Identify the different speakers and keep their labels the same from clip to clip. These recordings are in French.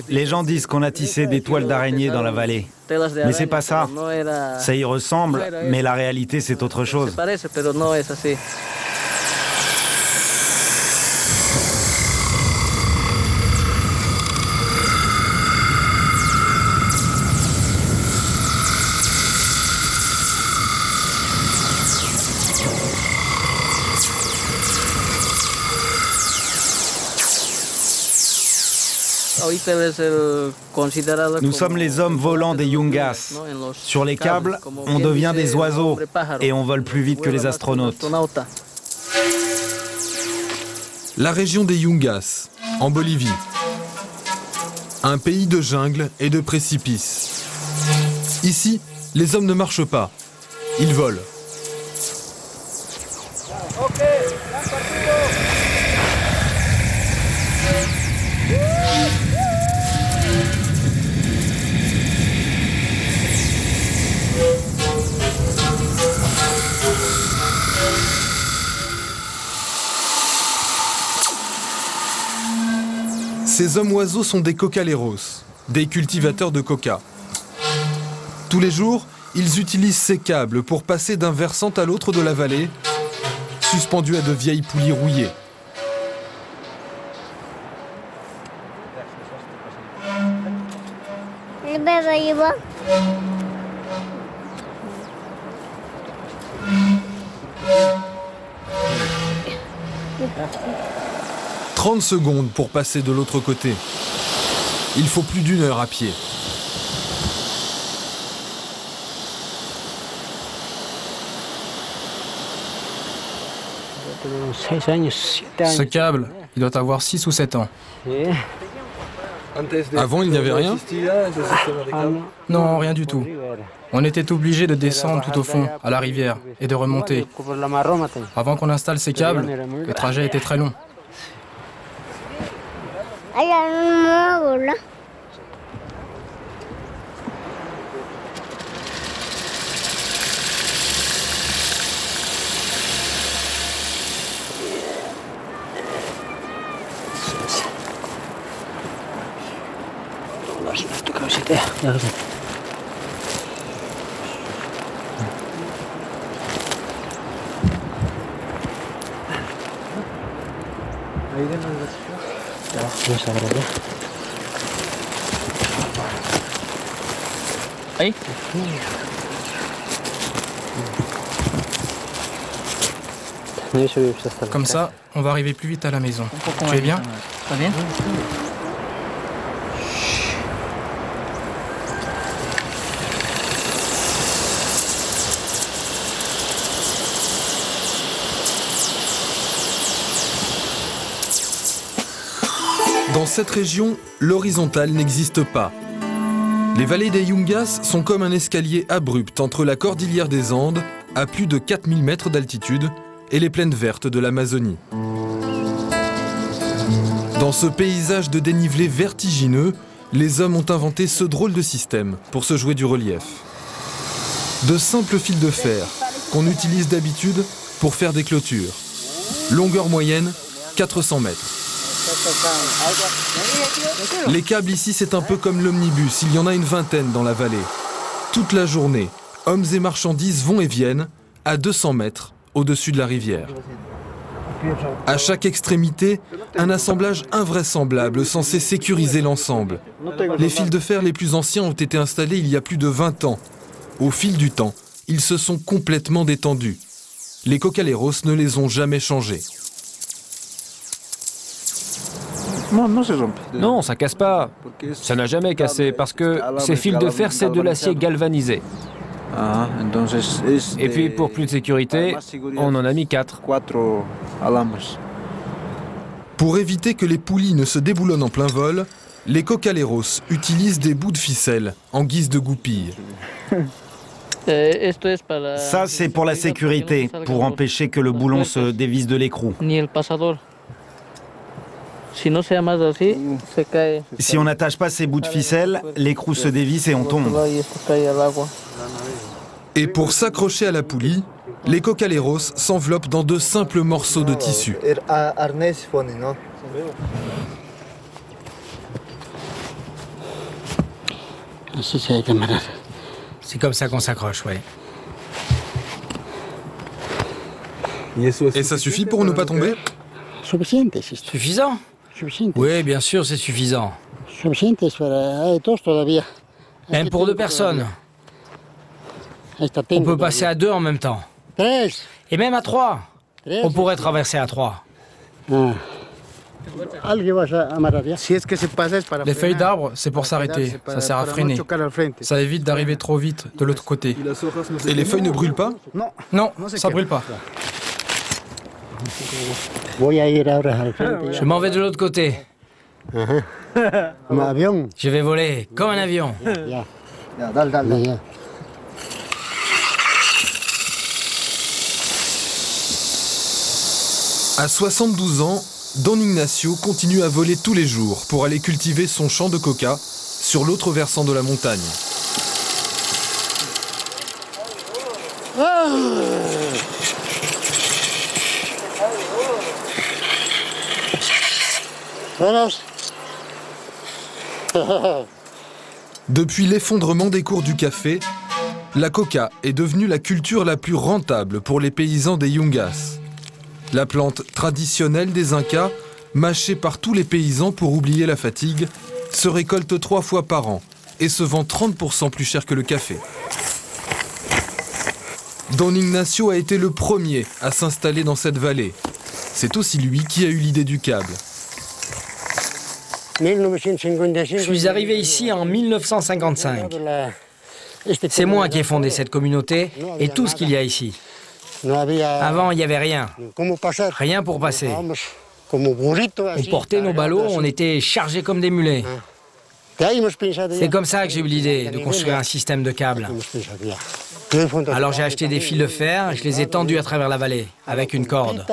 Speaker 1: Les gens disent qu'on a tissé des toiles d'araignée dans la vallée. Mais c'est pas ça. Ça y ressemble, mais la réalité c'est autre chose. Nous sommes les hommes volants des Yungas. Sur les câbles, on devient des oiseaux et on vole plus vite que les astronautes.
Speaker 2: La région des Yungas, en Bolivie. Un pays de jungle et de précipices. Ici, les hommes ne marchent pas, ils volent. Ces hommes oiseaux sont des cocaleros, des cultivateurs de coca. Tous les jours, ils utilisent ces câbles pour passer d'un versant à l'autre de la vallée, suspendus à de vieilles poulies rouillées. « 30 secondes pour passer de l'autre côté. Il faut plus d'1 heure à pied.
Speaker 3: Ce câble, il doit avoir 6 ou 7 ans.
Speaker 2: Avant, il n'y avait rien?
Speaker 3: Non, rien du tout. On était obligé de descendre tout au fond, à la rivière, et de remonter. Avant qu'on installe ces câbles, le trajet était très long. Comme ça, on va arriver plus vite à la maison. Tu es bien?
Speaker 2: Dans cette région, l'horizontale n'existe pas. Les vallées des Yungas sont comme un escalier abrupt entre la cordillère des Andes, à plus de 4000 mètres d'altitude, et les plaines vertes de l'Amazonie. Dans ce paysage de dénivelé vertigineux, les hommes ont inventé ce drôle de système pour se jouer du relief. De simples fils de fer qu'on utilise d'habitude pour faire des clôtures. Longueur moyenne, 400 mètres. Les câbles ici, c'est un peu comme l'omnibus, il y en a une vingtaine dans la vallée. Toute la journée, hommes et marchandises vont et viennent à 200 mètres au-dessus de la rivière. À chaque extrémité, un assemblage invraisemblable censé sécuriser l'ensemble. Les fils de fer les plus anciens ont été installés il y a plus de 20 ans. Au fil du temps, ils se sont complètement détendus. Les cocaleros ne les ont jamais changés.
Speaker 4: Non, ça casse pas. Ça n'a jamais cassé parce que ces fils de fer, c'est de l'acier galvanisé. Et puis pour plus de sécurité, on en a mis 4.
Speaker 2: Pour éviter que les poulies ne se déboulonnent en plein vol, les cocaleros utilisent des bouts de ficelle en guise de goupille.
Speaker 1: Ça, c'est pour la sécurité, pour empêcher que le boulon se dévisse de l'écrou. Si on n'attache pas ces bouts de ficelle, l'écrou se dévisse et on tombe.
Speaker 2: Et pour s'accrocher à la poulie, les cocaleros s'enveloppent dans de simples morceaux de tissu.
Speaker 5: C'est comme ça qu'on s'accroche, oui.
Speaker 2: Et ça suffit pour ne pas tomber?
Speaker 5: Suffisant? Oui, bien sûr, c'est suffisant. Même pour 2 personnes. On peut passer à 2 en même temps. Et même à 3. On pourrait traverser à 3.
Speaker 3: Les feuilles d'arbre, c'est pour s'arrêter. Ça sert à freiner. Ça évite d'arriver trop vite de l'autre côté.
Speaker 2: Et les feuilles ne brûlent pas?
Speaker 3: Non, ça brûle pas.
Speaker 5: Je m'en vais de l'autre côté. Je vais voler comme un avion.
Speaker 2: À 72 ans, Don Ignacio continue à voler tous les jours pour aller cultiver son champ de coca sur l'autre versant de la montagne. Depuis l'effondrement des cours du café, la coca est devenue la culture la plus rentable pour les paysans des Yungas. La plante traditionnelle des Incas, mâchée par tous les paysans pour oublier la fatigue, se récolte 3 fois par an et se vend 30% plus cher que le café. Don Ignacio a été le premier à s'installer dans cette vallée. C'est aussi lui qui a eu l'idée du câble.
Speaker 5: Je suis arrivé ici en 1955. C'est moi qui ai fondé cette communauté et tout ce qu'il y a ici. Avant, il n'y avait rien. Rien pour passer. On portait nos ballots, on était chargés comme des mulets. C'est comme ça que j'ai eu l'idée de construire un système de câbles. Alors j'ai acheté des fils de fer, je les ai tendus à travers la vallée, avec une corde.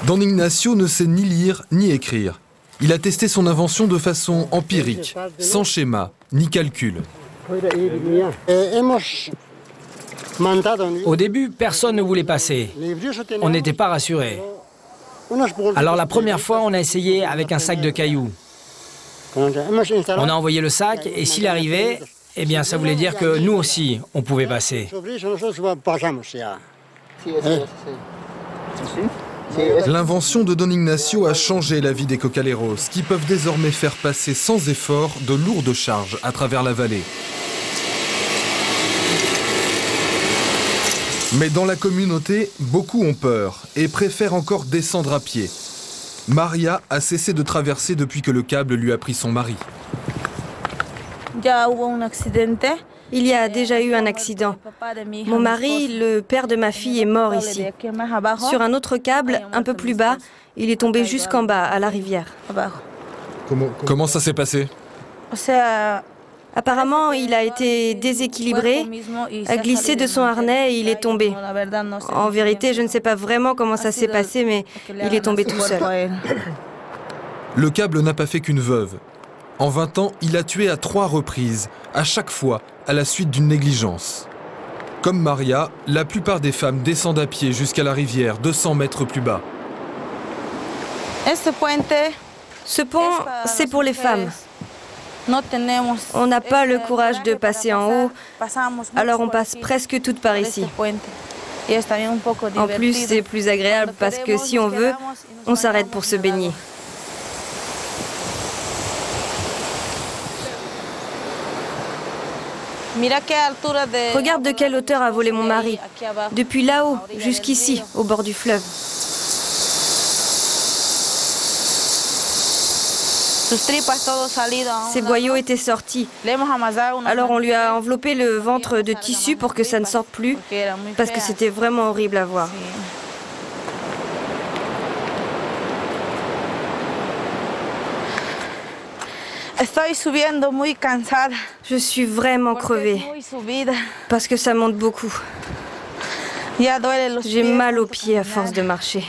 Speaker 2: Don Ignacio ne sait ni lire ni écrire. Il a testé son invention de façon empirique, sans schéma ni calcul.
Speaker 5: Au début, personne ne voulait passer. On n'était pas rassurés. Alors la première fois, on a essayé avec un sac de cailloux. On a envoyé le sac et s'il arrivait, eh bien ça voulait dire que nous aussi, on pouvait passer.
Speaker 2: L'invention de Don Ignacio a changé la vie des cocaleros, qui peuvent désormais faire passer sans effort de lourdes charges à travers la vallée. Mais dans la communauté, beaucoup ont peur et préfèrent encore descendre à pied. Maria a cessé de traverser depuis que le câble lui a pris son mari.
Speaker 6: Il y a déjà eu un accident. Mon mari, le père de ma fille, est mort ici. Sur un autre câble, un peu plus bas, il est tombé jusqu'en bas, à la rivière.
Speaker 2: Comment ça s'est passé?
Speaker 6: Apparemment, il a été déséquilibré, a glissé de son harnais et il est tombé. En vérité, je ne sais pas vraiment comment ça s'est passé, mais il est tombé tout seul.
Speaker 2: Le câble n'a pas fait qu'une veuve. En 20 ans, il a tué à 3 reprises, à chaque fois à la suite d'une négligence. Comme Maria, la plupart des femmes descendent à pied jusqu'à la rivière, 200 mètres plus bas.
Speaker 6: Ce pont, c'est pour les femmes. On n'a pas le courage de passer en haut, alors on passe presque toutes par ici. En plus, c'est plus agréable parce que si on veut, on s'arrête pour se baigner. Regarde de quelle hauteur a volé mon mari. Depuis là-haut, jusqu'ici, au bord du fleuve. Ses boyaux étaient sortis. Alors on lui a enveloppé le ventre de tissu pour que ça ne sorte plus, parce que c'était vraiment horrible à voir. Je suis vraiment crevée, parce que ça monte beaucoup. J'ai mal aux pieds à force de marcher.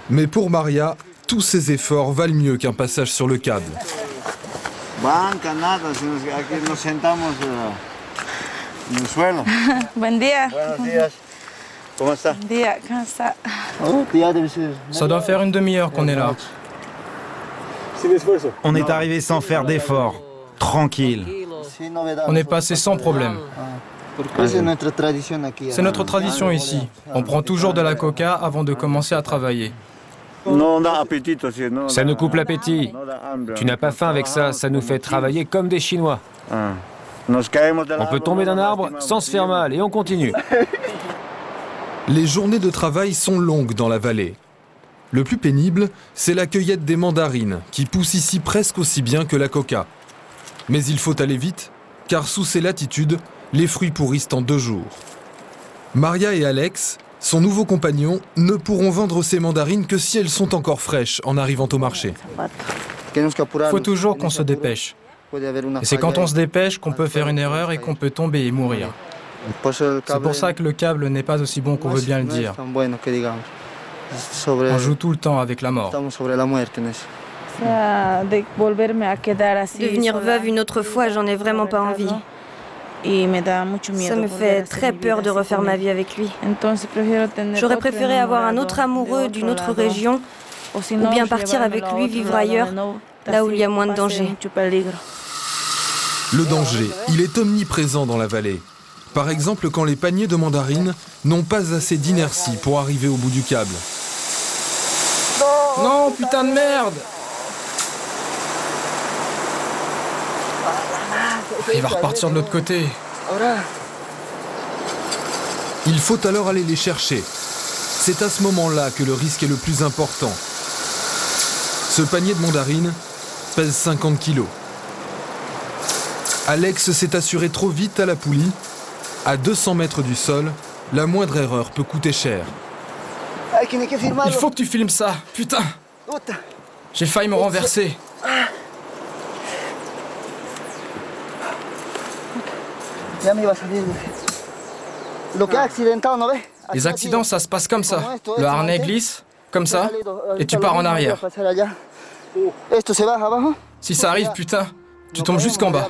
Speaker 2: Mais pour Maria, tous ces efforts valent mieux qu'un passage sur le câble.
Speaker 3: Ça doit faire une demi-heure qu'on est là.
Speaker 1: On est arrivé sans faire d'efforts, tranquille.
Speaker 3: On est passé sans problème. C'est notre tradition ici. On prend toujours de la coca avant de commencer à travailler.
Speaker 4: Ça nous coupe l'appétit. Tu n'as pas faim avec ça, ça nous fait travailler comme des Chinois. On peut tomber d'un arbre sans se faire mal et on continue.
Speaker 2: Les journées de travail sont longues dans la vallée. Le plus pénible, c'est la cueillette des mandarines, qui poussent ici presque aussi bien que la coca. Mais il faut aller vite, car sous ces latitudes, les fruits pourrissent en 2 jours. Maria et Alex, son nouveau compagnon, ne pourront vendre ces mandarines que si elles sont encore fraîches en arrivant au marché.
Speaker 3: Il faut toujours qu'on se dépêche. Et c'est quand on se dépêche qu'on peut faire une erreur et qu'on peut tomber et mourir. C'est pour ça que le câble n'est pas aussi bon qu'on veut bien le dire. On joue tout le temps avec la mort.
Speaker 6: Devenir veuve une autre fois, j'en ai vraiment pas envie. Ça me fait très peur de refaire ma vie avec lui. J'aurais préféré avoir un autre amoureux d'une autre région ou bien partir avec lui vivre ailleurs, là où il y a moins de danger.
Speaker 2: Le danger, il est omniprésent dans la vallée. Par exemple, quand les paniers de mandarines n'ont pas assez d'inertie pour arriver au bout du câble.
Speaker 3: Non, putain de merde! Il va repartir de l'autre côté.
Speaker 2: Il faut alors aller les chercher. C'est à ce moment-là que le risque est le plus important. Ce panier de mandarines pèse 50 kilos. Alex s'est assuré trop vite à la poulie. À 200 mètres du sol, la moindre erreur peut coûter cher.
Speaker 3: Il faut que tu filmes ça, putain! J'ai failli me renverser. Les accidents, ça se passe comme ça. Le harnais glisse, comme ça, et tu pars en arrière. Si ça arrive, putain, tu tombes jusqu'en bas.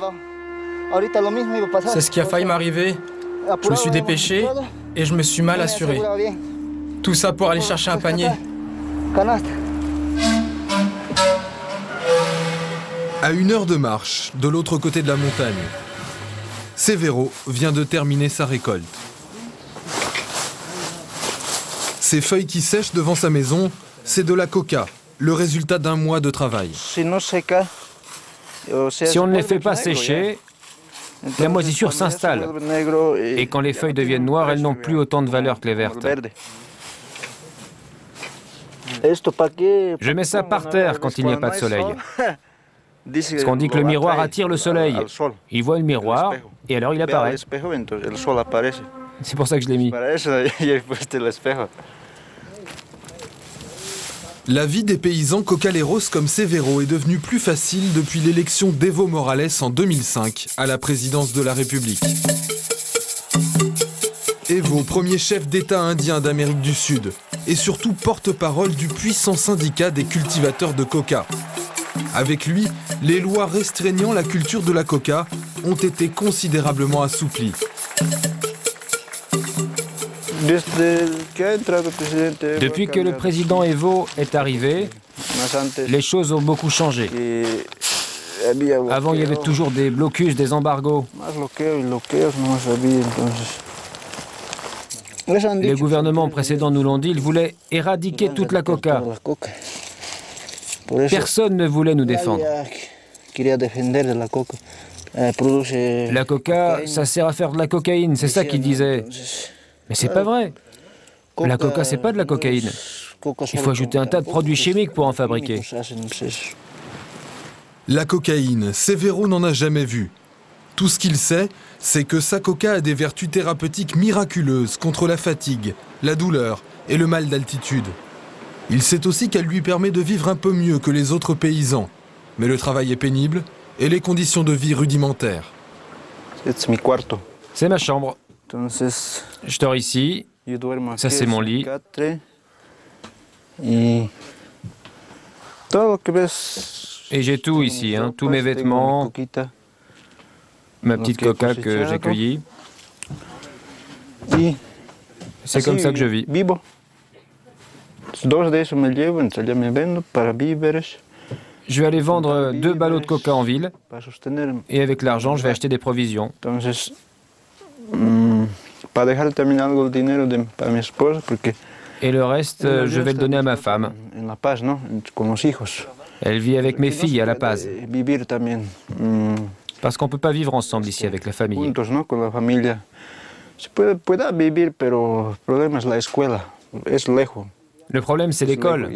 Speaker 3: C'est ce qui a failli m'arriver. Je me suis dépêché et je me suis mal assuré. Tout ça pour aller chercher un panier.
Speaker 2: À 1 heure de marche, de l'autre côté de la montagne, Severo vient de terminer sa récolte. Ces feuilles qui sèchent devant sa maison, c'est de la coca, le résultat d'1 mois de travail.
Speaker 4: Si on ne les fait pas sécher, la moisissure s'installe. Et quand les feuilles deviennent noires, elles n'ont plus autant de valeur que les vertes. Je mets ça par terre quand il n'y a pas de soleil. Parce qu'on dit que le miroir attire le soleil. Il voit le miroir et alors il apparaît. C'est pour ça que je l'ai mis.
Speaker 2: La vie des paysans cocaleros comme Severo est devenue plus facile depuis l'élection d'Evo Morales en 2005 à la présidence de la République. Evo, premier chef d'État indien d'Amérique du Sud, et surtout porte-parole du puissant syndicat des cultivateurs de coca. Avec lui, les lois restreignant la culture de la coca ont été considérablement assouplies.
Speaker 4: Depuis que le président Evo est arrivé, les choses ont beaucoup changé. Avant, il y avait toujours des blocus, des embargos. Les gouvernements précédents nous l'ont dit, ils voulaient éradiquer toute la coca. Personne ne voulait nous défendre. La coca, ça sert à faire de la cocaïne, c'est ça qu'ils disaient. Mais c'est pas vrai. La coca, c'est pas de la cocaïne. Il faut ajouter un tas de produits chimiques pour en fabriquer.
Speaker 2: La cocaïne, Severo n'en a jamais vu. Tout ce qu'il sait, c'est que sa coca a des vertus thérapeutiques miraculeuses contre la fatigue, la douleur et le mal d'altitude. Il sait aussi qu'elle lui permet de vivre un peu mieux que les autres paysans. Mais le travail est pénible et les conditions de vie rudimentaires.
Speaker 4: C'est ma chambre. Je dors ici. Ça, c'est mon lit. Et j'ai tout ici, hein, tous mes vêtements, ma petite coca que j'ai cueillie. C'est comme ça que je vis. Je vais aller vendre 2 ballots de coca en ville et avec l'argent, je vais acheter des provisions. Et le reste, je vais le donner à ma femme. Elle vit avec mes filles à La Paz. Parce qu'on ne peut pas vivre ensemble ici avec la famille. Le problème, c'est l'école.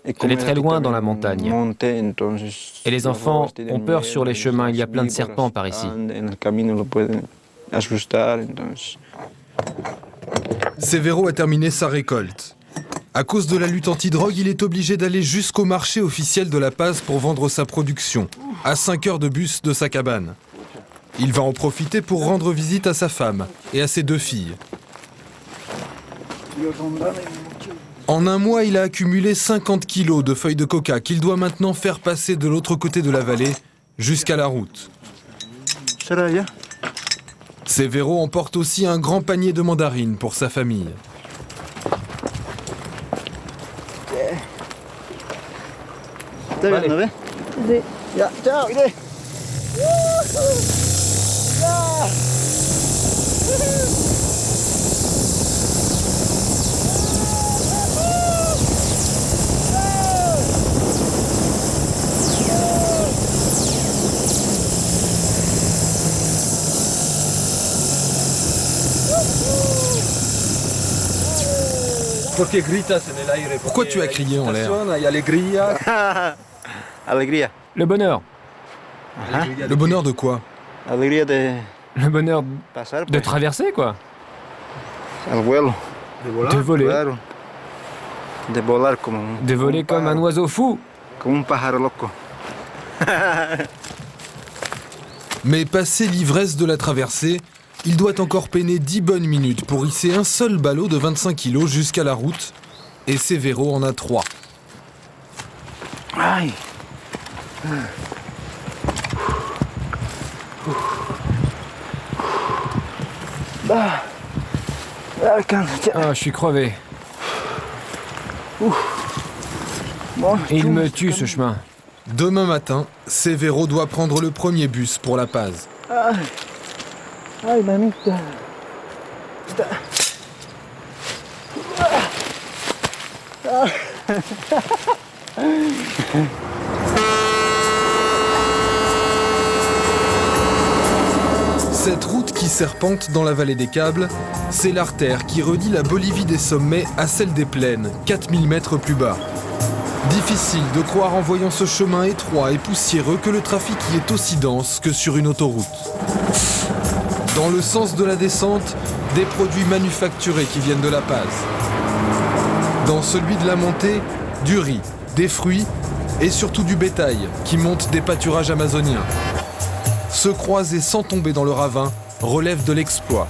Speaker 4: Elle est très loin dans la montagne. Et les enfants ont peur sur les chemins. Il y a plein de serpents par ici.
Speaker 2: Severo a terminé sa récolte. À cause de la lutte anti-drogue, il est obligé d'aller jusqu'au marché officiel de La Paz pour vendre sa production, à 5 heures de bus de sa cabane. Il va en profiter pour rendre visite à sa femme et à ses 2 filles. En un mois, il a accumulé 50 kilos de feuilles de coca qu'il doit maintenant faire passer de l'autre côté de la vallée jusqu'à la route. Severo emporte aussi un grand panier de mandarines pour sa famille. Pourquoi tu as crié en l'air?
Speaker 4: Le bonheur.
Speaker 2: Le bonheur de quoi?
Speaker 4: Le bonheur de traverser, quoi. De voler. De voler comme un oiseau fou.
Speaker 2: Mais passé l'ivresse de la traversée, il doit encore peiner 10 bonnes minutes pour hisser un seul ballot de 25 kilos jusqu'à la route. Et Severo en a 3.
Speaker 1: Aïe.
Speaker 4: Ah, je suis crevé. Et il me tue, ce chemin.
Speaker 2: Demain matin, Severo doit prendre le premier bus pour La Paz.
Speaker 7: Ay, mamita.
Speaker 2: Cette route qui serpente dans la vallée des Câbles, c'est l'artère qui relie la Bolivie des sommets à celle des plaines, 4000 mètres plus bas. Difficile de croire en voyant ce chemin étroit et poussiéreux que le trafic y est aussi dense que sur une autoroute. Dans le sens de la descente, des produits manufacturés qui viennent de La Paz. Dans celui de la montée, du riz, des fruits et surtout du bétail qui monte des pâturages amazoniens. Se croiser sans tomber dans le ravin relève de l'exploit.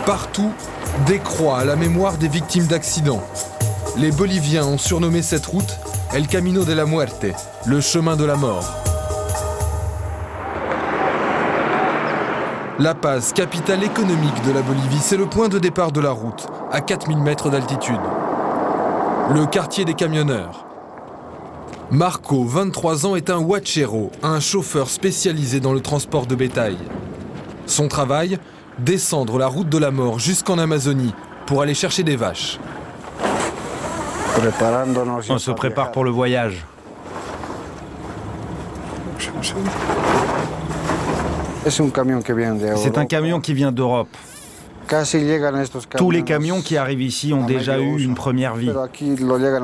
Speaker 2: Partout, des croix à la mémoire des victimes d'accidents. Les Boliviens ont surnommé cette route El Camino de la Muerte, le chemin de la mort. La Paz, capitale économique de la Bolivie, c'est le point de départ de la route, à 4000 mètres d'altitude. Le quartier des camionneurs. Marco, 23 ans, est un huachero, un chauffeur spécialisé dans le transport de bétail. Son travail, descendre la route de la mort jusqu'en Amazonie pour aller chercher des vaches.
Speaker 1: On se prépare pour le voyage. C'est un camion qui vient d'Europe. Tous les camions qui arrivent ici ont déjà eu une première vie.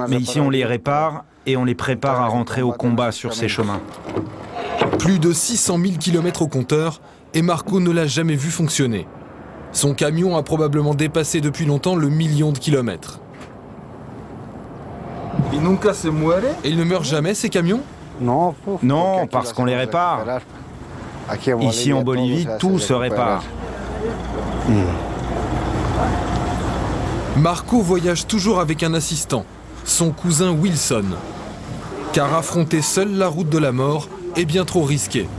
Speaker 1: Mais ici, on les répare et on les prépare à rentrer au combat sur ces chemins.
Speaker 2: Plus de 600 000 km au compteur et Marco ne l'a jamais vu fonctionner. Son camion a probablement dépassé depuis longtemps le 1 million de kilomètres. Et ils ne meurent jamais, ces camions?
Speaker 1: Non, parce qu'on les répare. Ici en Bolivie, tout se répare.
Speaker 2: Marco voyage toujours avec un assistant, son cousin Wilson. Car affronter seul la route de la mort est bien trop risqué.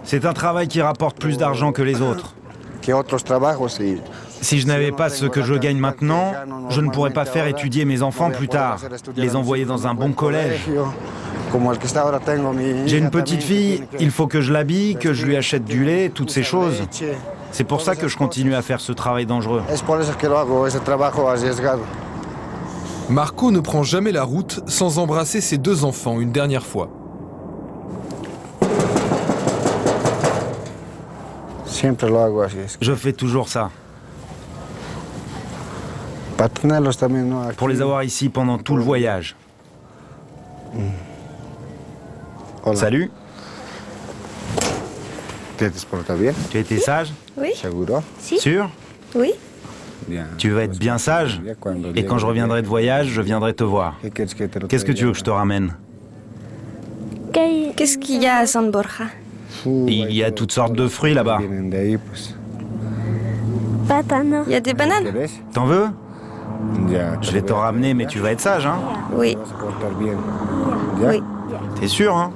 Speaker 1: C'est un travail qui rapporte plus d'argent que les autres. Si je n'avais pas ce que je gagne maintenant, je ne pourrais pas faire étudier mes enfants plus tard, les envoyer dans un bon collège. J'ai une petite fille, il faut que je l'habille, que je lui achète du lait, toutes ces choses. C'est pour ça que je continue à faire ce travail dangereux.
Speaker 2: Marco ne prend jamais la route sans embrasser ses 2 enfants une dernière fois.
Speaker 1: Je fais toujours ça. Pour les avoir ici pendant tout le voyage. Salut. Tu as été sage?
Speaker 6: Oui. Si.
Speaker 1: Sûr?
Speaker 6: Oui.
Speaker 1: Tu vas être bien sage? Et quand je reviendrai de voyage, je viendrai te voir. Qu'est-ce que tu veux que je te ramène?
Speaker 6: Qu'est-ce qu'il y a à San Borja?
Speaker 1: Il y a toutes sortes de fruits là-bas.
Speaker 6: Il y a des bananes?
Speaker 1: T'en veux? Je vais te ramener, mais tu vas être sage, hein?
Speaker 6: Oui. Oui.
Speaker 1: T'es sûr, hein?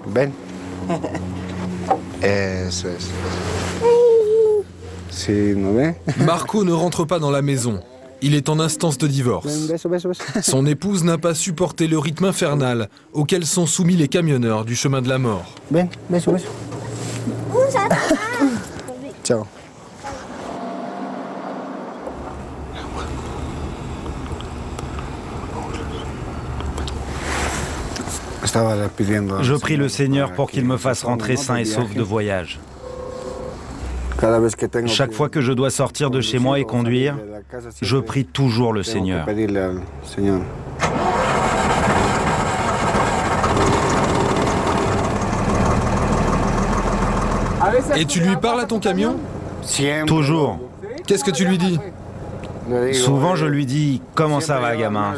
Speaker 2: Marco ne rentre pas dans la maison. Il est en instance de divorce. Son épouse n'a pas supporté le rythme infernal auquel sont soumis les camionneurs du chemin de la mort.
Speaker 7: Ciao.
Speaker 1: Je prie le Seigneur pour qu'il me fasse rentrer sain et sauf de voyage. Chaque fois que je dois sortir de chez moi et conduire, je prie toujours le Seigneur.
Speaker 2: Et tu lui parles à ton camion?
Speaker 1: Toujours.
Speaker 2: Qu'est-ce que tu lui dis?
Speaker 1: Souvent, je lui dis « Comment ça va, gamin ?»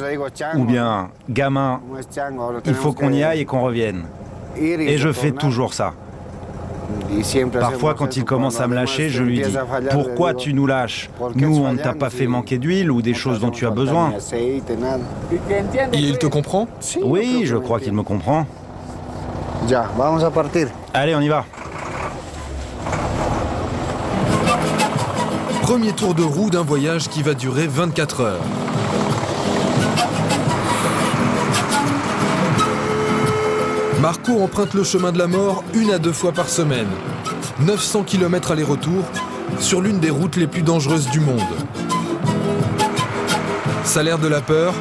Speaker 1: ou bien « Gamin, il faut qu'on y aille et qu'on revienne. » Et je fais toujours ça. Parfois, quand il commence à me lâcher, je lui dis « Pourquoi tu nous lâches? Nous, on ne t'a pas fait manquer d'huile ou des choses dont tu as besoin. »
Speaker 2: Et il te comprend?
Speaker 1: Oui, je crois qu'il me comprend. Allez, on y va.
Speaker 2: Premier tour de roue d'un voyage qui va durer 24 heures. Marco emprunte le chemin de la mort 1 à 2 fois par semaine. 900 km aller-retour sur l'une des routes les plus dangereuses du monde. Salaire de la peur,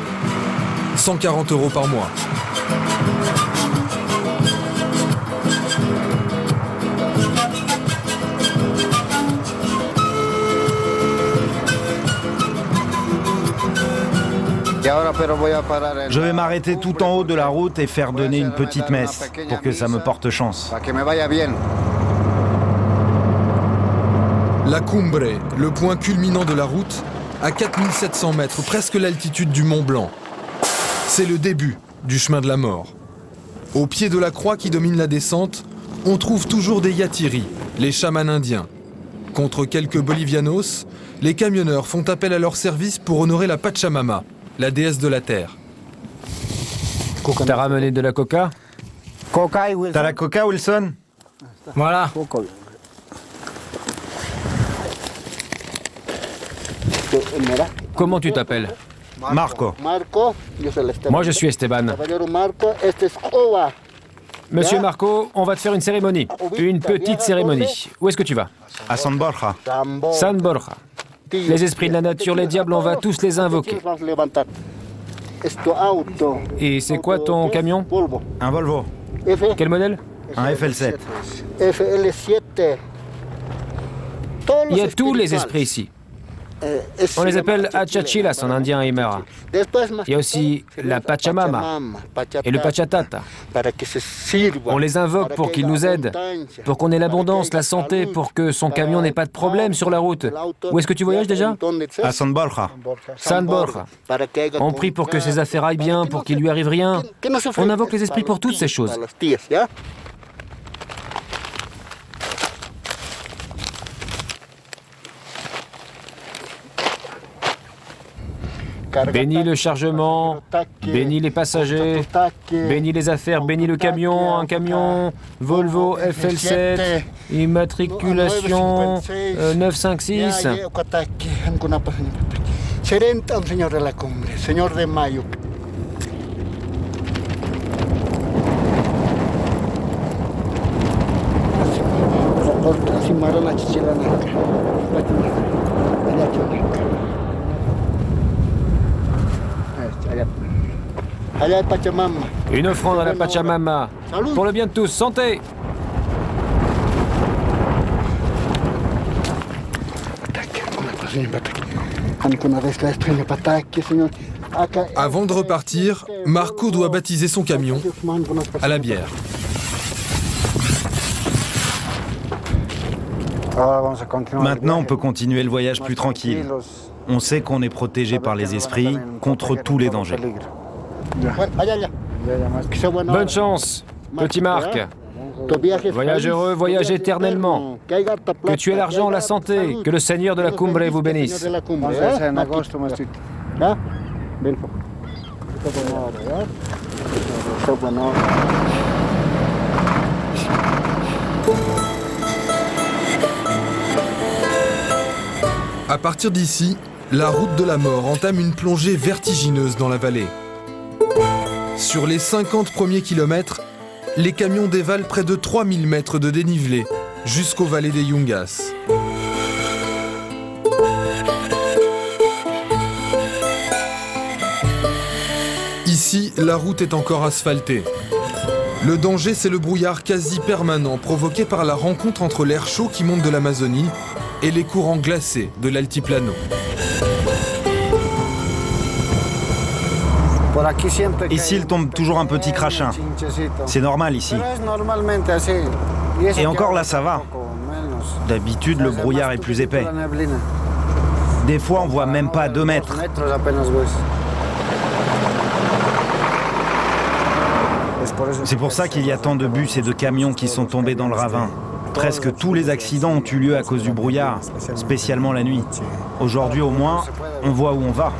Speaker 2: 140 € par mois.
Speaker 1: Je vais m'arrêter tout en haut de la route et faire donner une petite messe pour que ça me porte chance.
Speaker 2: La Cumbre, le point culminant de la route, à 4700 mètres, presque l'altitude du Mont Blanc. C'est le début du chemin de la mort. Au pied de la croix qui domine la descente, on trouve toujours des yatiris, les chamans indiens. Contre quelques bolivianos, les camionneurs font appel à leur service pour honorer la Pachamama, la déesse de la terre.
Speaker 4: T'as ramené de la coca?
Speaker 1: T'as la coca, Wilson?
Speaker 5: Voilà.
Speaker 4: Comment tu t'appelles?
Speaker 1: Marco.
Speaker 4: Moi, je suis Esteban. Monsieur Marco, on va te faire une cérémonie. Une petite cérémonie. Où est-ce que tu vas?
Speaker 1: À San Borja.
Speaker 4: San Borja. Les esprits de la nature, les diables, on va tous les invoquer. Et c'est quoi ton camion?
Speaker 1: Un Volvo.
Speaker 4: Quel modèle?
Speaker 1: Un FL7.
Speaker 4: Il y a tous les esprits ici. On les appelle Achachilas en indien aymara. Il y a aussi la Pachamama et le Pachatata. On les invoque pour qu'ils nous aident, pour qu'on ait l'abondance, la santé, pour que son camion n'ait pas de problème sur la route. Où est-ce que tu voyages déjà?
Speaker 1: À San Borja.
Speaker 4: San Borja. On prie pour que ses affaires aillent bien, pour qu'il lui arrive rien. On invoque les esprits pour toutes ces choses. Bénis le chargement, bénis les passagers, bénis les affaires, bénis le camion, un camion Volvo FL7, immatriculation 956.
Speaker 8: Serentan, Señor de la Cumbre, Señor de Mayo.
Speaker 4: Une offrande à la Pachamama. Pour le bien de tous, santé!
Speaker 2: Avant de repartir, Marco doit baptiser son camion à la bière.
Speaker 1: Maintenant, on peut continuer le voyage plus tranquille. On sait qu'on est protégé par les esprits contre tous les dangers.
Speaker 4: Bonne chance, petit Marc. Voyage heureux, voyage éternellement. Que tu aies l'argent, la santé, que le Seigneur de la Cumbre vous bénisse.
Speaker 2: À partir d'ici, la route de la mort entame une plongée vertigineuse dans la vallée. Sur les 50 premiers kilomètres, les camions dévalent près de 3000 mètres de dénivelé jusqu'aux vallées des Yungas. Ici, la route est encore asphaltée. Le danger, c'est le brouillard quasi permanent provoqué par la rencontre entre l'air chaud qui monte de l'Amazonie et les courants glacés de l'altiplano.
Speaker 1: Ici, il tombe toujours un petit crachin. C'est normal ici. Et encore là, ça va. D'habitude, le brouillard est plus épais. Des fois, on voit même pas 2 mètres. C'est pour ça qu'il y a tant de bus et de camions qui sont tombés dans le ravin. Presque tous les accidents ont eu lieu à cause du brouillard, spécialement la nuit. Aujourd'hui, au moins, on voit où on va.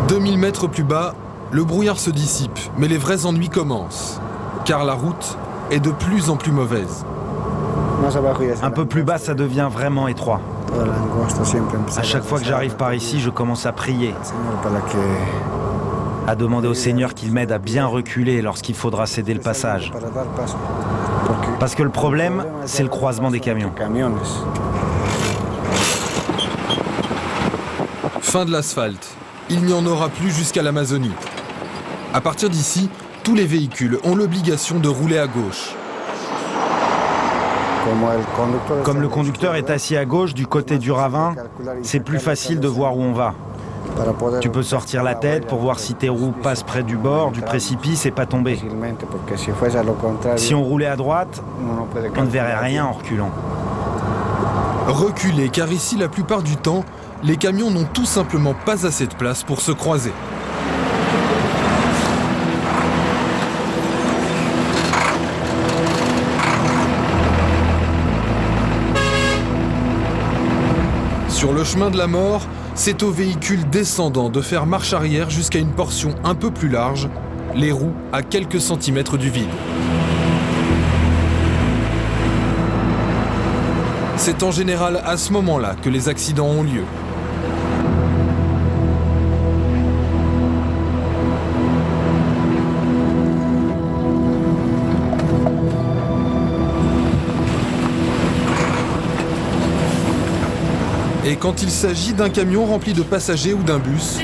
Speaker 2: 2000 mètres plus bas, le brouillard se dissipe, mais les vrais ennuis commencent. Car la route est de plus en plus mauvaise.
Speaker 1: Un peu plus bas, ça devient vraiment étroit. À chaque fois que j'arrive par ici, je commence à prier. À demander au Seigneur qu'il m'aide à bien reculer lorsqu'il faudra céder le passage. Parce que le problème, c'est le croisement des camions.
Speaker 2: Fin de l'asphalte. Il n'y en aura plus jusqu'à l'Amazonie. À partir d'ici, tous les véhicules ont l'obligation de rouler à gauche.
Speaker 1: Comme le conducteur est assis à gauche du côté du ravin, c'est plus facile de voir où on va. Tu peux sortir la tête pour voir si tes roues passent près du bord, du précipice et pas tomber. Si on roulait à droite, on ne verrait rien en reculant.
Speaker 2: Reculer, car ici, la plupart du temps, les camions n'ont tout simplement pas assez de place pour se croiser. Sur le chemin de la mort, c'est aux véhicules descendants de faire marche arrière jusqu'à une portion un peu plus large, les roues à quelques centimètres du vide. C'est en général à ce moment-là que les accidents ont lieu. Et quand il s'agit d'un camion rempli de passagers ou d'un bus,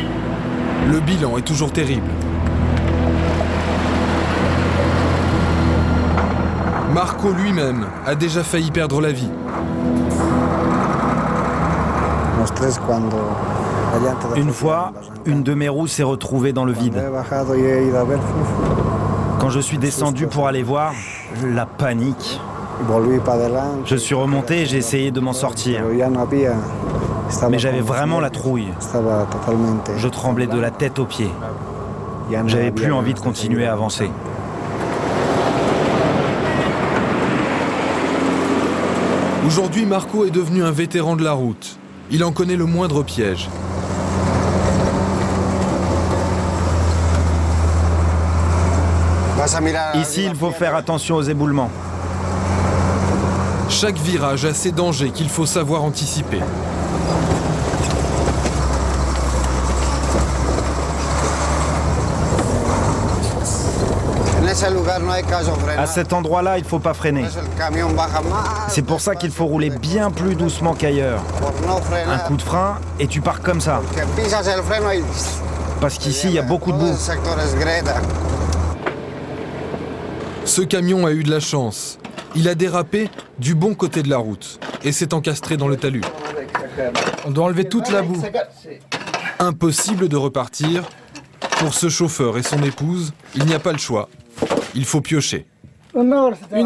Speaker 2: le bilan est toujours terrible. Marco lui-même a déjà failli perdre la vie.
Speaker 1: Une fois, une de mes roues s'est retrouvée dans le vide. Quand je suis descendu pour aller voir, la panique. Je suis remonté et j'ai essayé de m'en sortir. Mais j'avais vraiment la trouille. Je tremblais de la tête aux pieds. J'avais plus envie de continuer à avancer.
Speaker 2: Aujourd'hui, Marco est devenu un vétéran de la route. Il en connaît le moindre piège.
Speaker 1: Ici, il faut faire attention aux éboulements.
Speaker 2: Chaque virage a ses dangers qu'il faut savoir anticiper.
Speaker 1: À cet endroit-là, il ne faut pas freiner. C'est pour ça qu'il faut rouler bien plus doucement qu'ailleurs. Un coup de frein et tu pars comme ça. Parce qu'ici, il y a beaucoup de boue.
Speaker 2: Ce camion a eu de la chance. Il a dérapé du bon côté de la route et s'est encastré dans le talus.
Speaker 3: On doit enlever toute la boue.
Speaker 2: Impossible de repartir. Pour ce chauffeur et son épouse, il n'y a pas le choix. Il faut piocher.
Speaker 3: 1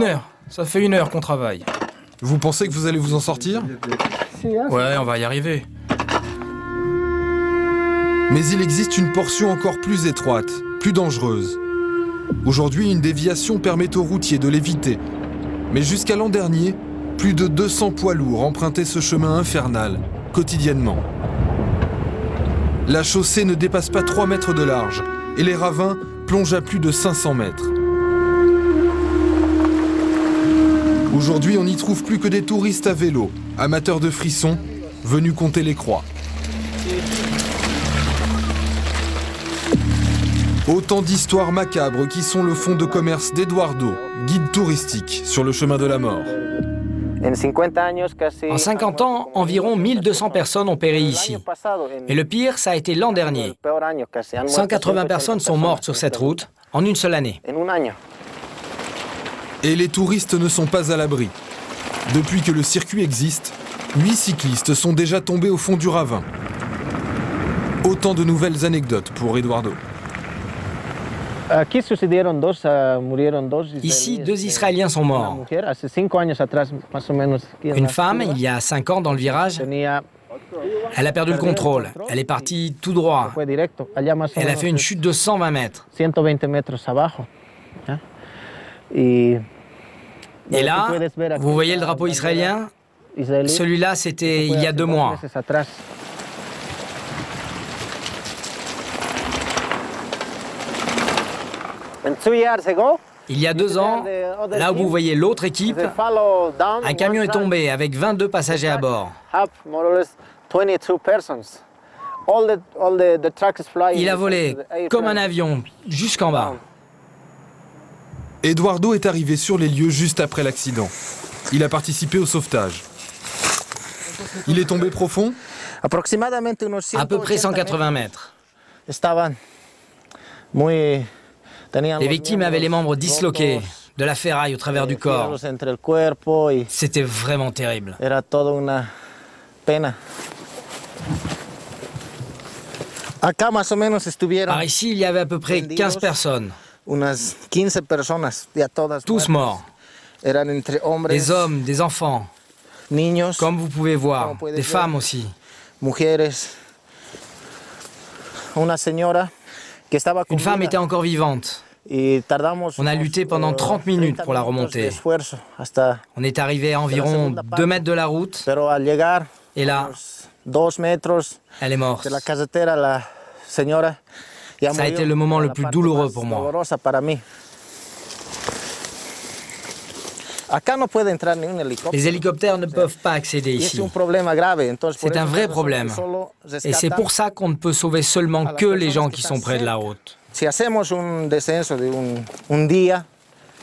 Speaker 3: heure. Ça fait 1 heure qu'on travaille.
Speaker 2: Vous pensez que vous allez vous en sortir?
Speaker 3: Ouais, on va y arriver.
Speaker 2: Mais il existe une portion encore plus étroite, plus dangereuse. Aujourd'hui, une déviation permet aux routiers de l'éviter. Mais jusqu'à l'an dernier, plus de 200 poids lourds empruntaient ce chemin infernal, quotidiennement. La chaussée ne dépasse pas 3 mètres de large et les ravins plongent à plus de 500 mètres. Aujourd'hui, on n'y trouve plus que des touristes à vélo, amateurs de frissons, venus compter les croix. Autant d'histoires macabres qui sont le fonds de commerce d'Eduardo, guide touristique sur le chemin de la mort.
Speaker 5: En 50 ans, environ 1200 personnes ont péri ici. Et le pire, ça a été l'an dernier. 180 personnes sont mortes sur cette route en une seule année.
Speaker 2: Et les touristes ne sont pas à l'abri. Depuis que le circuit existe, 8 cyclistes sont déjà tombés au fond du ravin. Autant de nouvelles anecdotes pour Eduardo.
Speaker 5: Ici, 2 Israéliens sont morts. Une femme, il y a 5 ans dans le virage, elle a perdu le contrôle. Elle est partie tout droit. Elle a fait une chute de 120 mètres. Et là, vous voyez le drapeau israélien? Celui-là, c'était il y a 2 mois. Il y a 2 ans, là où vous voyez l'autre équipe, un camion est tombé avec 22 passagers à bord. Il a volé comme un avion jusqu'en bas.
Speaker 2: Eduardo est arrivé sur les lieux juste après l'accident. Il a participé au sauvetage. Il est tombé profond?
Speaker 5: À peu près 180 mètres. Les victimes avaient les membres disloqués, de la ferraille au travers du corps. C'était vraiment terrible. Par ici, il y avait à peu près 15 personnes. Tous morts. Des hommes, des enfants. Comme vous pouvez voir, des femmes aussi. Une femme était encore vivante. On a lutté pendant 30 minutes pour la remonter. On est arrivé à environ 2 mètres de la route. Et là, elle est morte. Ça a été le moment le plus douloureux pour moi. Les hélicoptères ne peuvent pas accéder ici. C'est un vrai problème. Et c'est pour ça qu'on ne peut sauver seulement que les gens qui sont près de la route.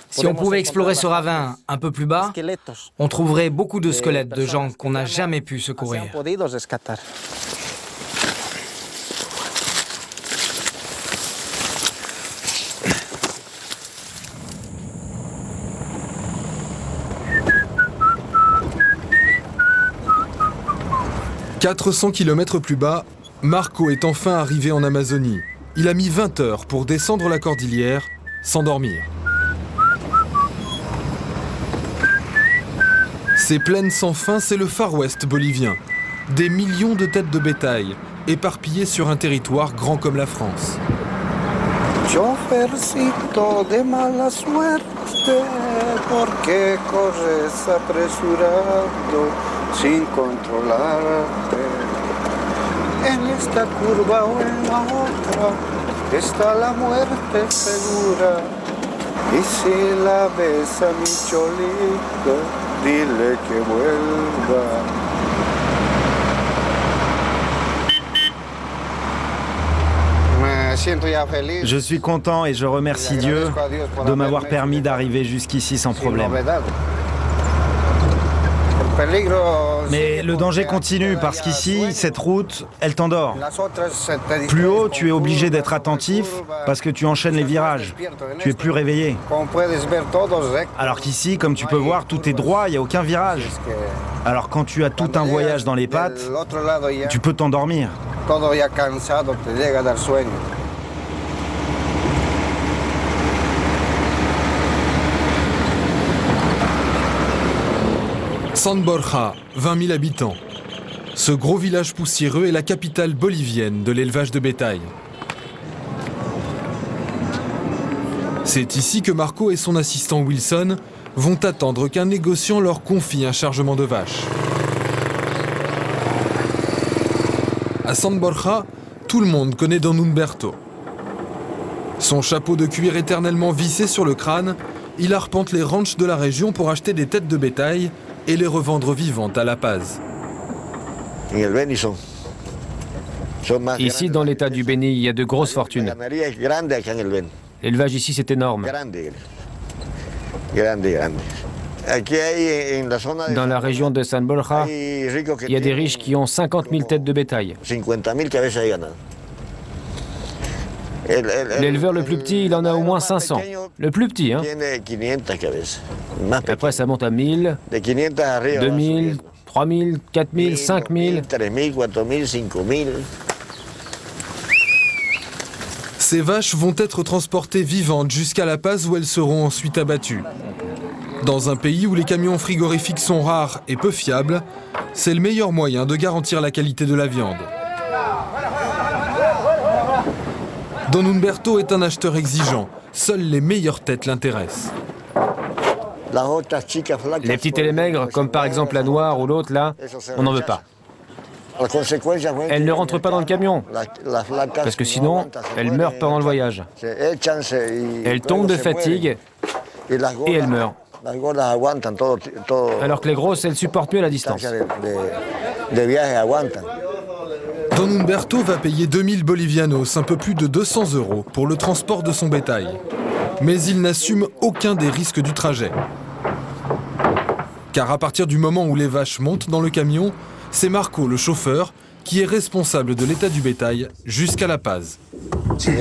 Speaker 5: Si on pouvait explorer ce ravin un peu plus bas, on trouverait beaucoup de squelettes de gens qu'on n'a jamais pu secourir.
Speaker 2: « 400 km plus bas, Marco est enfin arrivé en Amazonie. Il a mis 20 heures pour descendre la cordillère sans dormir. Ces plaines sans fin, c'est le Far West bolivien. Des millions de têtes de bétail, éparpillées sur un territoire grand comme la France.
Speaker 9: Chofercito de mala suerte, ¿por qué corres apresurado sin controlarte? En esta curva o en la otra está la muerte segura. Y si la ves a mi cholita, dile que vuelva.
Speaker 1: Je suis content et je remercie Dieu de m'avoir permis d'arriver jusqu'ici sans problème. Mais le danger continue parce qu'ici, cette route, elle t'endort. Plus haut, tu es obligé d'être attentif parce que tu enchaînes les virages. Tu es plus réveillé. Alors qu'ici, comme tu peux voir, tout est droit, il n'y a aucun virage. Alors quand tu as tout un voyage dans les pattes, tu peux t'endormir.
Speaker 2: San Borja, 20 000 habitants. Ce gros village poussiéreux est la capitale bolivienne de l'élevage de bétail. C'est ici que Marco et son assistant Wilson vont attendre qu'un négociant leur confie un chargement de vaches. À San Borja, tout le monde connaît Don Humberto. Son chapeau de cuir éternellement vissé sur le crâne, il arpente les ranchs de la région pour acheter des têtes de bétail et les revendre vivantes à La Paz.
Speaker 4: Ici, dans l'état du Beni, il y a de grosses fortunes. L'élevage ici, c'est énorme. Dans la région de San Borja, il y a des riches qui ont 50 000 têtes de bétail. L'éleveur le plus petit, il en a au moins 500. Le plus petit, hein. Après, ça monte à 1000, 2000, 3000, 4000, 5000.
Speaker 2: Ces vaches vont être transportées vivantes jusqu'à La Paz où elles seront ensuite abattues. Dans un pays où les camions frigorifiques sont rares et peu fiables, c'est le meilleur moyen de garantir la qualité de la viande. Don Humberto est un acheteur exigeant. Seules les meilleures têtes l'intéressent.
Speaker 4: Les petites et les maigres, comme par exemple la noire ou l'autre là, on n'en veut pas. Elles ne rentrent pas dans le camion, parce que sinon, elles meurent pendant le voyage. Elles tombent de fatigue et elles meurent. Alors que les grosses, elles supportent mieux la distance.
Speaker 2: Don Humberto va payer 2000 bolivianos, un peu plus de 200 €, pour le transport de son bétail. Mais il n'assume aucun des risques du trajet. Car à partir du moment où les vaches montent dans le camion, c'est Marco, le chauffeur, qui est responsable de l'état du bétail jusqu'à La Paz.
Speaker 1: Si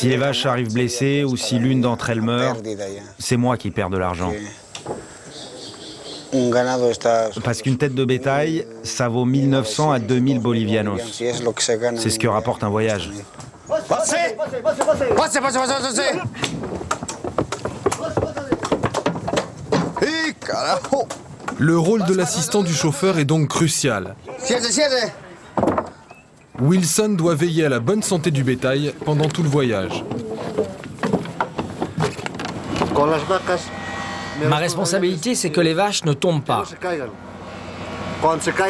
Speaker 1: les vaches arrivent blessées ou si l'une d'entre elles meurt, c'est moi qui perds de l'argent. Parce qu'une tête de bétail, ça vaut 1900 à 2000 bolivianos. C'est ce que rapporte un voyage.
Speaker 2: Le rôle de l'assistant du chauffeur est donc crucial. Wilson doit veiller à la bonne santé du bétail pendant tout le voyage.
Speaker 5: Ma responsabilité, c'est que les vaches ne tombent pas. Si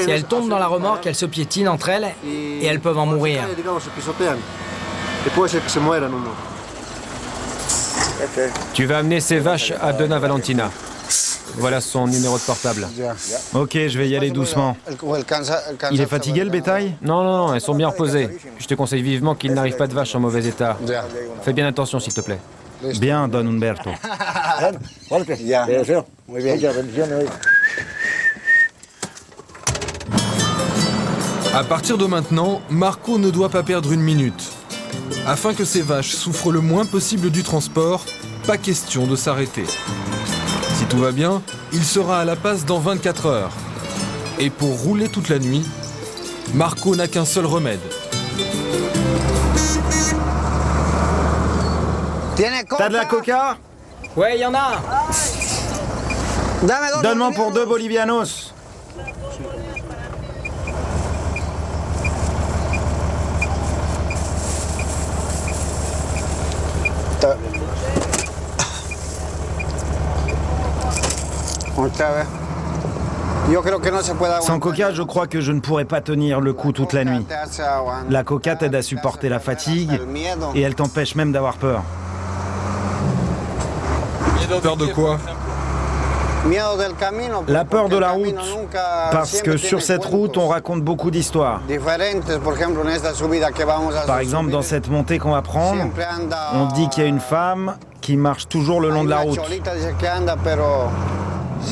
Speaker 5: elles tombent dans la remorque, elles se piétinent entre elles et elles peuvent en mourir.
Speaker 4: Tu vas amener ces vaches à Dona Valentina. Voilà son numéro de portable.
Speaker 1: Ok, je vais y aller doucement. Il est fatigué le bétail?
Speaker 4: Non, non, non, elles sont bien reposées. Je te conseille vivement qu'il n'arrive pas de vaches en mauvais état. Fais bien attention, s'il te plaît.
Speaker 1: Bien, Don Humberto.
Speaker 2: À partir de maintenant, Marco ne doit pas perdre une minute. Afin que ces vaches souffrent le moins possible du transport, pas question de s'arrêter. Si tout va bien, il sera à La Paz dans 24 heures. Et pour rouler toute la nuit, Marco n'a qu'un seul remède.
Speaker 1: T'as de la coca?
Speaker 5: Ouais, il y en a.
Speaker 1: Donne-moi pour 2 bolivianos. Sans coca, je crois que je ne pourrais pas tenir le coup toute la nuit. La coca t'aide à supporter la fatigue et elle t'empêche même d'avoir peur.
Speaker 2: Peur de quoi?
Speaker 1: La peur de la route, parce que sur cette route, on raconte beaucoup d'histoires. Par exemple, dans cette montée qu'on va prendre, on dit qu'il y a une femme qui marche toujours le long de la route.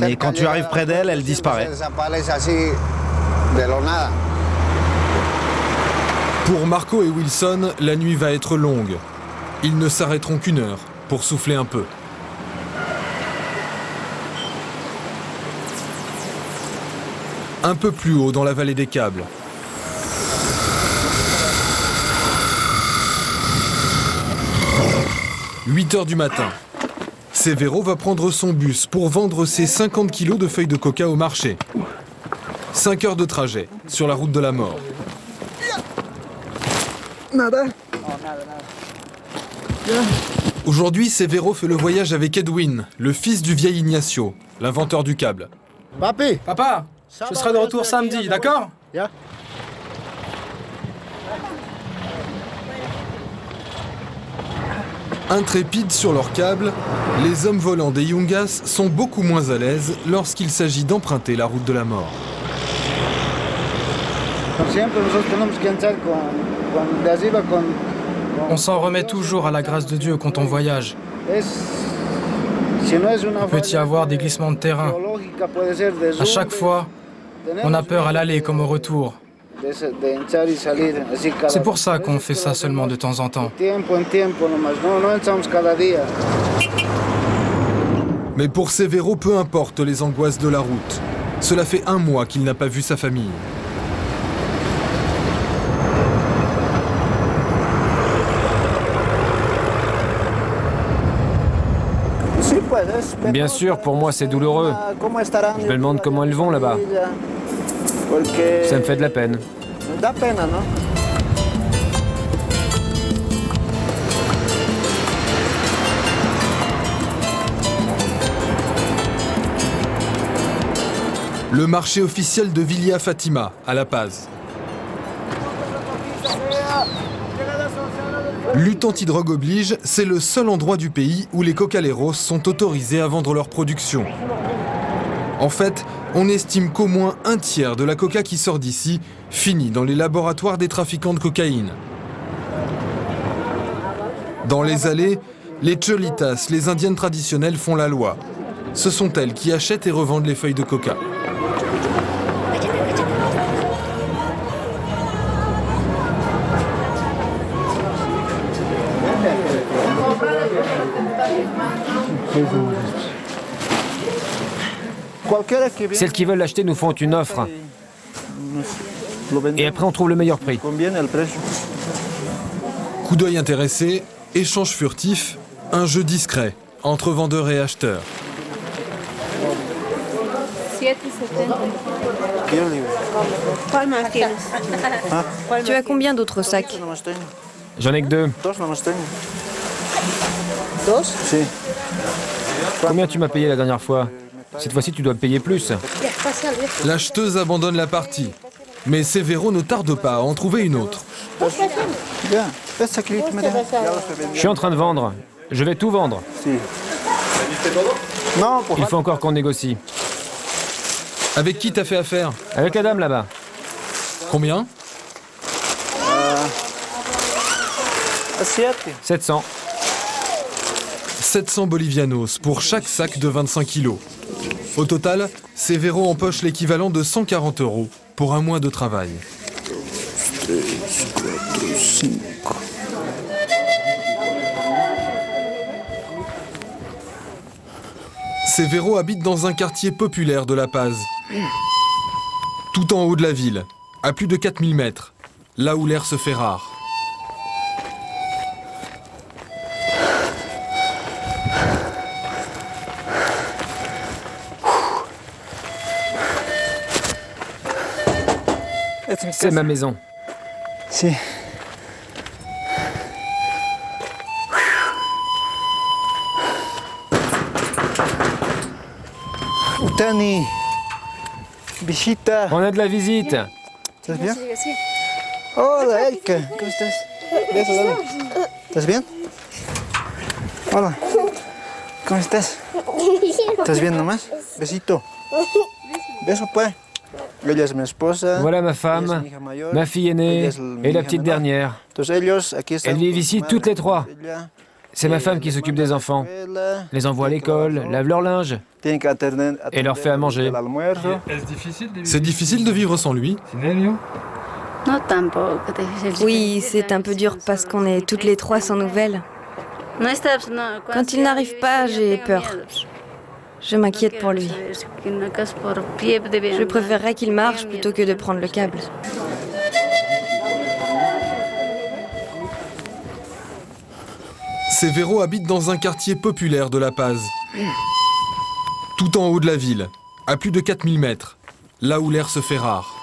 Speaker 1: Mais quand tu arrives près d'elle, elle disparaît.
Speaker 2: Pour Marco et Wilson, la nuit va être longue. Ils ne s'arrêteront qu'une heure pour souffler un peu. Un peu plus haut dans la vallée des Câbles. « 8 heures du matin. Severo va prendre son bus pour vendre ses 50 kilos de feuilles de coca au marché. 5 heures de trajet sur la route de la mort. Aujourd'hui, Severo fait le voyage avec Edwin, le fils du vieil Ignacio, l'inventeur du câble.
Speaker 3: Papa, je serai de retour samedi, d'accord?
Speaker 2: Intrépides sur leur câble, les hommes volants des Yungas sont beaucoup moins à l'aise lorsqu'il s'agit d'emprunter la route de la mort.
Speaker 3: On s'en remet toujours à la grâce de Dieu quand on voyage. Il peut y avoir des glissements de terrain. À chaque fois, on a peur à l'aller comme au retour. C'est pour ça qu'on fait ça seulement de temps en temps.
Speaker 2: Mais pour Severo, peu importe les angoisses de la route. Cela fait 1 mois qu'il n'a pas vu sa famille.
Speaker 4: Bien sûr, pour moi c'est douloureux. Je me demande comment elles vont là-bas. Ça me fait de la peine.
Speaker 2: Le marché officiel de Villa Fatima, à La Paz. Lutte anti-drogue oblige, c'est le seul endroit du pays où les cocaleros sont autorisés à vendre leur production. En fait, on estime qu'au moins 1/3 de la coca qui sort d'ici finit dans les laboratoires des trafiquants de cocaïne. Dans les allées, les cholitas, les indiennes traditionnelles, font la loi. Ce sont elles qui achètent et revendent les feuilles de coca.
Speaker 4: Celles qui veulent l'acheter nous font une offre. Et après on trouve le meilleur prix.
Speaker 2: Coup d'œil intéressé, échange furtif, un jeu discret entre vendeurs et acheteurs.
Speaker 6: Tu as combien d'autres sacs?
Speaker 4: J'en ai que 2. Combien tu m'as payé la dernière fois? Cette fois-ci, tu dois payer plus.
Speaker 2: L'acheteuse abandonne la partie. Mais Severo ne tarde pas à en trouver une autre.
Speaker 4: Je suis en train de vendre. Je vais tout vendre. Il faut encore qu'on négocie.
Speaker 2: Avec qui t'as fait affaire?
Speaker 4: Avec la dame là-bas.
Speaker 2: Combien?
Speaker 4: 700.
Speaker 2: 700 bolivianos pour chaque sac de 25 kilos. Au total, Severo empoche l'équivalent de 140 € pour 1 mois de travail. Severo habite dans un quartier populaire de La Paz, tout en haut de la ville, à plus de 4000 mètres, là où l'air se fait rare.
Speaker 4: C'est ma maison.
Speaker 8: Si. Tani, visita.
Speaker 4: On a de la visite.
Speaker 8: ¿Estás bien? Hola, Erika. ¿Cómo estás? ¿Estás bien? Hola. ¿Cómo estás?
Speaker 7: ¿Estás bien nomás? Besito. Beso pues. Ella es mi esposa.
Speaker 4: Voilà ma femme, ma fille aînée et la petite dernière. Elles vivent ici toutes les trois. C'est ma femme qui s'occupe des enfants, les envoie à l'école, lave leur linge et leur fait à manger.
Speaker 2: C'est difficile de vivre sans lui?
Speaker 6: Oui, c'est un peu dur parce qu'on est toutes les trois sans nouvelles. Quand il n'arrive pas, j'ai peur. Je m'inquiète pour lui. Je préférerais qu'il marche plutôt que de prendre le câble.
Speaker 2: Severo habite dans un quartier populaire de La Paz. Tout en haut de la ville, à plus de 4000 mètres, là où l'air se fait rare.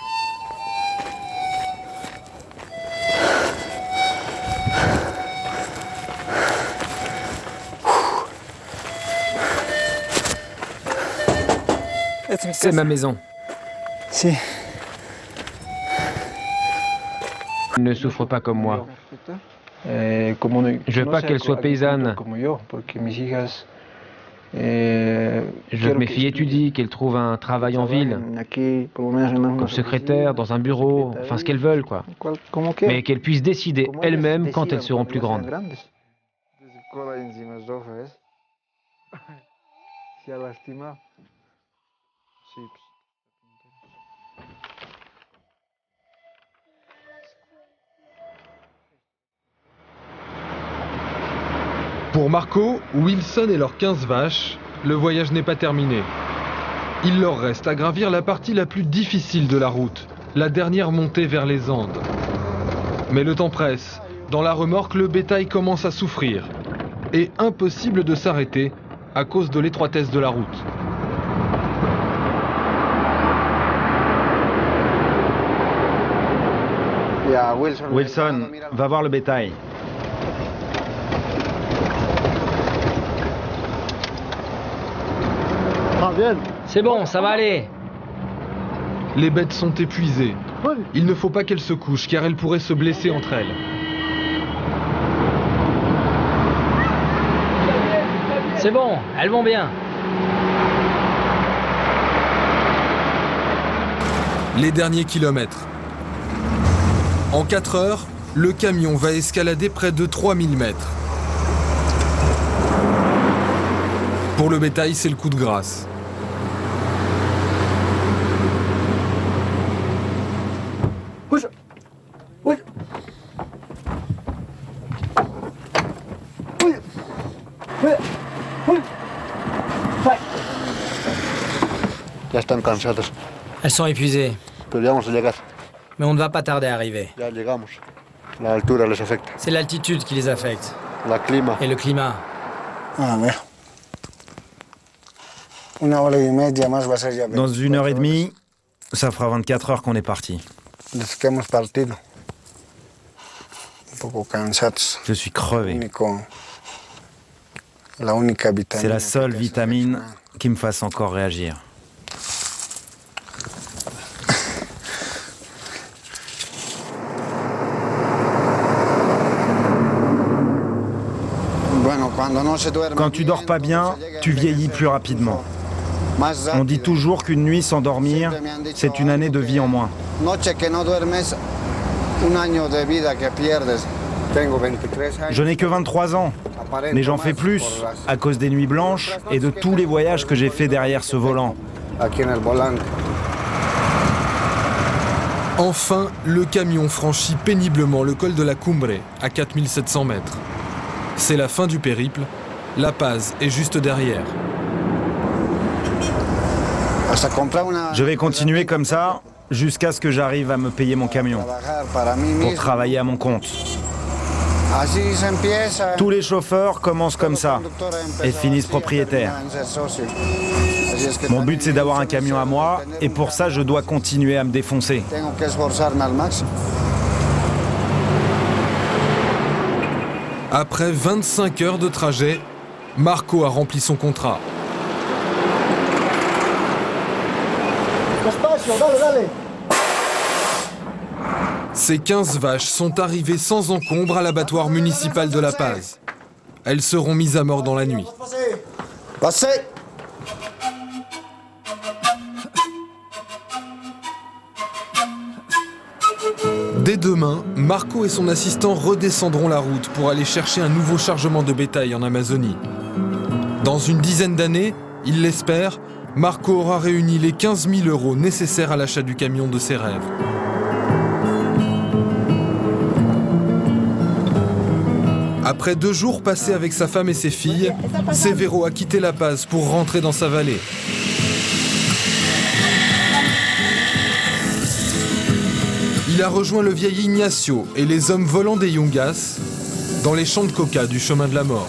Speaker 4: C'est ma maison.
Speaker 7: Si.
Speaker 4: Ne souffre pas comme moi. Je veux pas qu'elle soit paysanne. Je veux que mes filles étudient, qu'elles trouvent un travail en ville, comme secrétaire, dans un bureau, enfin ce qu'elles veulent, quoi. Mais qu'elles puissent décider elles-mêmes quand elles seront plus grandes.
Speaker 2: Pour Marco, Wilson et leurs 15 vaches, le voyage n'est pas terminé. Il leur reste à gravir la partie la plus difficile de la route, la dernière montée vers les Andes. Mais le temps presse. Dans la remorque, le bétail commence à souffrir. Et impossible de s'arrêter à cause de l'étroitesse de la route.
Speaker 1: Wilson, va voir le bétail.
Speaker 5: C'est bon, ça va aller.
Speaker 2: Les bêtes sont épuisées. Il ne faut pas qu'elles se couchent car elles pourraient se blesser entre elles.
Speaker 5: C'est bon, elles vont bien.
Speaker 2: Les derniers kilomètres. En 4 heures, le camion va escalader près de 3000 mètres. Pour le bétail, c'est le coup de grâce.
Speaker 5: Elles sont épuisées. Mais on ne va pas tarder à arriver. C'est l'altitude qui les affecte. Et le climat.
Speaker 1: Dans 1h30, ça fera 24 heures qu'on est parti. Je suis crevé. C'est la seule vitamine qui me fasse encore réagir. Quand tu dors pas bien, tu vieillis plus rapidement. On dit toujours qu'une nuit sans dormir, c'est une année de vie en moins. Je n'ai que 23 ans, mais j'en fais plus à cause des nuits blanches et de tous les voyages que j'ai faits derrière ce volant.
Speaker 2: Enfin, le camion franchit péniblement le col de la Cumbre, à 4700 mètres. C'est la fin du périple, La Paz est juste derrière.
Speaker 1: Je vais continuer comme ça jusqu'à ce que j'arrive à me payer mon camion pour travailler à mon compte. Tous les chauffeurs commencent comme ça et finissent propriétaires. Mon but, c'est d'avoir un camion à moi et pour ça, je dois continuer à me défoncer.
Speaker 2: Après 25 heures de trajet, Marco a rempli son contrat. Ces 15 vaches sont arrivées sans encombre à l'abattoir municipal de La Paz. Elles seront mises à mort dans la nuit. Dès demain, Marco et son assistant redescendront la route pour aller chercher un nouveau chargement de bétail en Amazonie. Dans une dizaine d'années, il l'espère, Marco aura réuni les 15 000 € nécessaires à l'achat du camion de ses rêves. Après 2 jours passés avec sa femme et ses filles, Severo a quitté La Paz pour rentrer dans sa vallée. Il a rejoint le vieil Ignacio et les hommes volants des Yungas dans les champs de coca du chemin de la mort.